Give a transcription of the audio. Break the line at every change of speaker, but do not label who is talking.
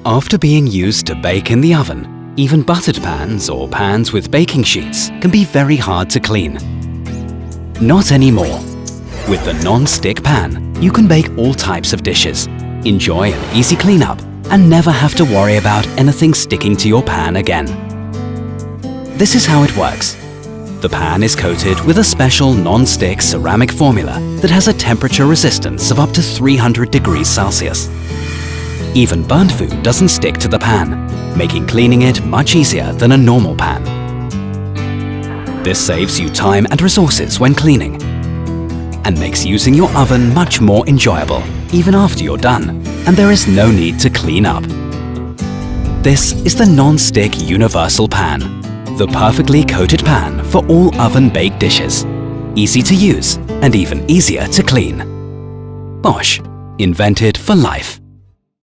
After being used to bake in the oven, even buttered pans or pans with baking sheets can be very hard to clean. Not anymore. With the non-stick pan, you can bake all types of dishes, enjoy an easy cleanup, and never have to worry about anything sticking to your pan again. This is how it works. The pan is coated with a special non-stick ceramic formula that has a temperature resistance of up to 300 degrees Celsius. Even burnt food doesn't stick to the pan, making cleaning it much easier than a normal pan. This saves you time and resources when cleaning, and makes using your oven much more enjoyable, even after you're done, and there is no need to clean up. This is the non-stick universal pan, the perfectly coated pan for all oven-baked dishes. Easy to use and even easier to clean. Bosch, invented for life.